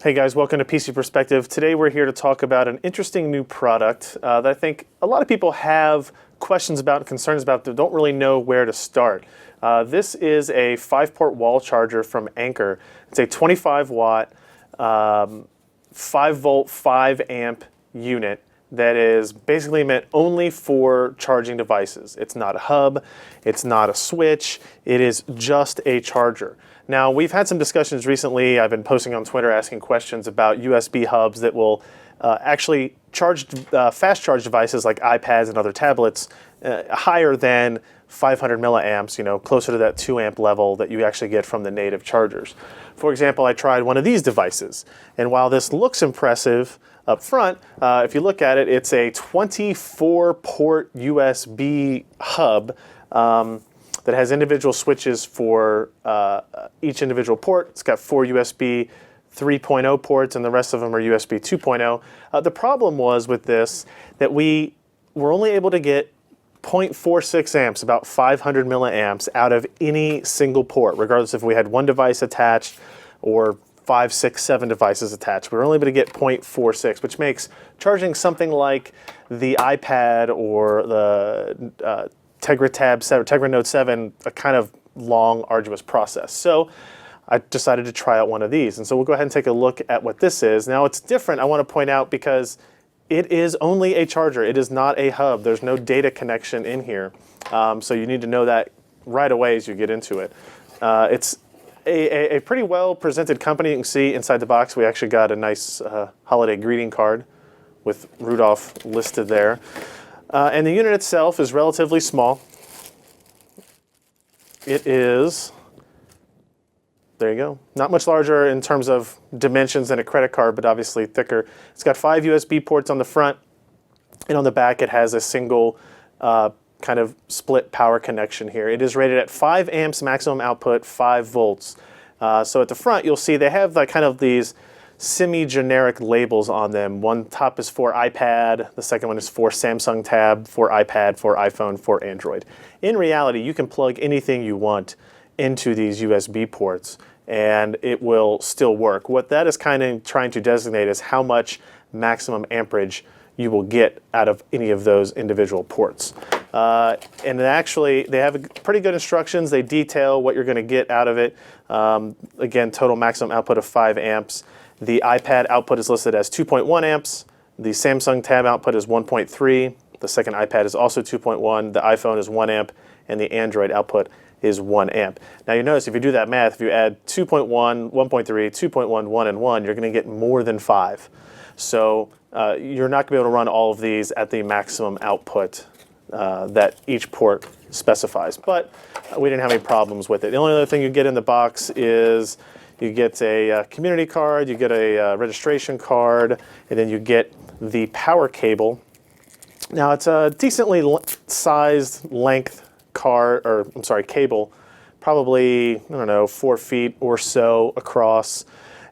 Hey guys, welcome to PC Perspective. Today we're here to talk about an interesting new product that I think a lot of people have questions about and concerns about that don't really know where to start. This is a 5-port wall charger from Anker. It's a 25 watt, 5 volt, 5 amp unit that is basically meant only for charging devices. It's not a hub, it's not a switch, it is just a charger. Now, we've had some discussions recently. I've been posting on Twitter asking questions about USB hubs that will actually charge fast charge devices like iPads and other tablets higher than 500 milliamps, closer to that 2 amp level that you actually get from the native chargers. For example, I tried one of these devices, and while this looks impressive up front, if you look at it, it's a 24-port USB hub that has individual switches for each individual port. It's got 4 USB 3.0 ports, and the rest of them are USB 2.0. The problem was with this that we were only able to get 0.46 amps, about 500 milliamps, out of any single port, regardless if we had one device attached or 5, 6, 7 devices attached. We were only able to get 0.46, which makes charging something like the iPad or the Tegra Note 7 a kind of long, arduous process. So I decided to try out one of these. And so we'll go ahead and take a look at what this is. Now it's different, I want to point out, because it is only a charger. It is not a hub. There's no data connection in here. So you need to know that right away as you get into it. It's a pretty well presented company. You can see inside the box we actually got a nice holiday greeting card with Rudolph listed there. And the unit itself is relatively small. It is, there you go, not much larger in terms of dimensions than a credit card, but obviously thicker. It's got 5 USB ports on the front, and on the back it has a single kind of split power connection here. It is rated at 5 amps maximum output, 5 volts. So at the front you'll see they have kind of these semi-generic labels on them. One top is for iPad, the second one is for Samsung Tab, for iPad, for iPhone, for Android. In reality, you can plug anything you want into these USB ports and it will still work. What that is kind of trying to designate is how much maximum amperage you will get out of any of those individual ports. And actually, they have pretty good instructions. They detail what you're going to get out of it. Again, total maximum output of 5 amps. The iPad output is listed as 2.1 amps. The Samsung Tab output is 1.3. The second iPad is also 2.1. The iPhone is 1 amp. And the Android output is 1 amp. Now you notice if you do that math, if you add 2.1, 1.3, 2.1, 1, and 1, you're going to get more than 5. So you're not going to be able to run all of these at the maximum output that each port specifies. But we didn't have any problems with it. The only other thing you get in the box is you get a community card, you get a registration card, and then you get the power cable. Now it's a decently sized length cable, probably, I don't know, 4 feet or so across,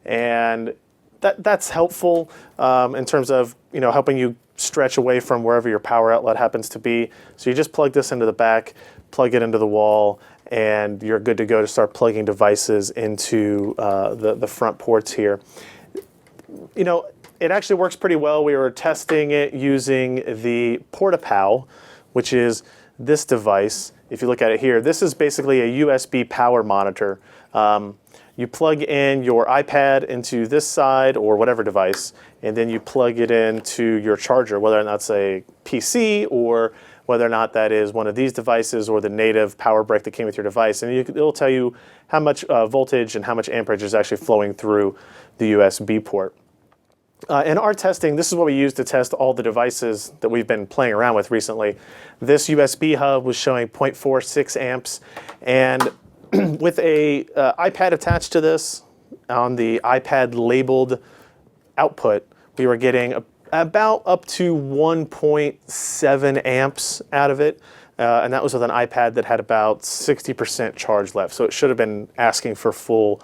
and that's helpful in terms of helping you stretch away from wherever your power outlet happens to be. So you just plug this into the back, plug it into the wall, and you're good to go to start plugging devices into the front ports here. It actually works pretty well. We were testing it using the PortaPow, which is this device. If you look at it here, this is basically a USB power monitor. You plug in your iPad into this side or whatever device, and then you plug it into your charger, whether or not it's a PC or whether or not that is one of these devices or the native power brick that came with your device. And it'll tell you how much voltage and how much amperage is actually flowing through the USB port. In our testing, this is what we use to test all the devices that we've been playing around with recently. This USB hub was showing 0.46 amps, and with a iPad attached to this, on the iPad labeled output, we were getting about up to 1.7 amps out of it, and that was with an iPad that had about 60% charge left, so it should have been asking for full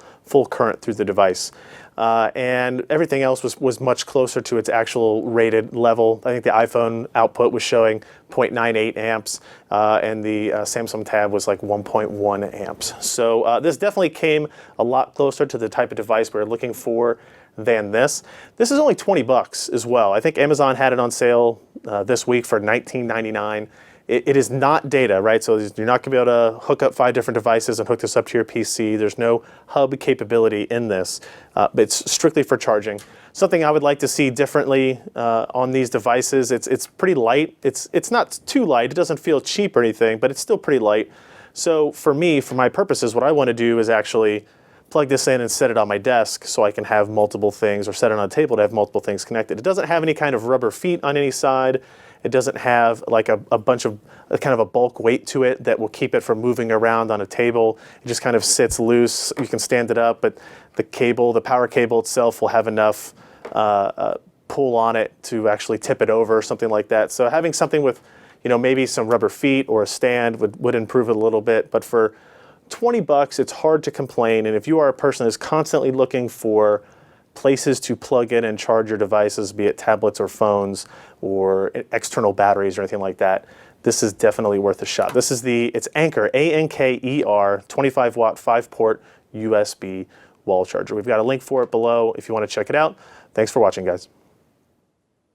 current through the device. And everything else was much closer to its actual rated level. I think the iPhone output was showing 0.98 amps, and the Samsung Tab was like 1.1 amps. So this definitely came a lot closer to the type of device we're looking for than this. This is only 20 bucks as well. I think Amazon had it on sale this week for $19.99. It is not data, right? So you're not going to be able to hook up 5 different devices and hook this up to your PC. There's no hub capability in this, but it's strictly for charging. Something I would like to see differently on these devices, it's pretty light. It's not too light. It doesn't feel cheap or anything, but it's still pretty light. So for me, for my purposes, what I want to do is actually plug this in and set it on my desk so I can have multiple things, or set it on a table to have multiple things connected. It doesn't have any kind of rubber feet on any side. It doesn't have like a bunch of kind of a bulk weight to it that will keep it from moving around on a table. It just kind of sits loose. You can stand it up, but the cable, the power cable itself will have enough pull on it to actually tip it over or something like that. So having something with, you know, maybe some rubber feet or a stand would improve it a little bit. But for 20 bucks, it's hard to complain. And if you are a person who's constantly looking for places to plug in and charge your devices, be it tablets or phones or external batteries or anything like that, this is definitely worth a shot. This is it's Anker, A-N-K-E-R, 25 watt, 5-port USB wall charger. We've got a link for it below if you want to check it out. Thanks for watching, guys.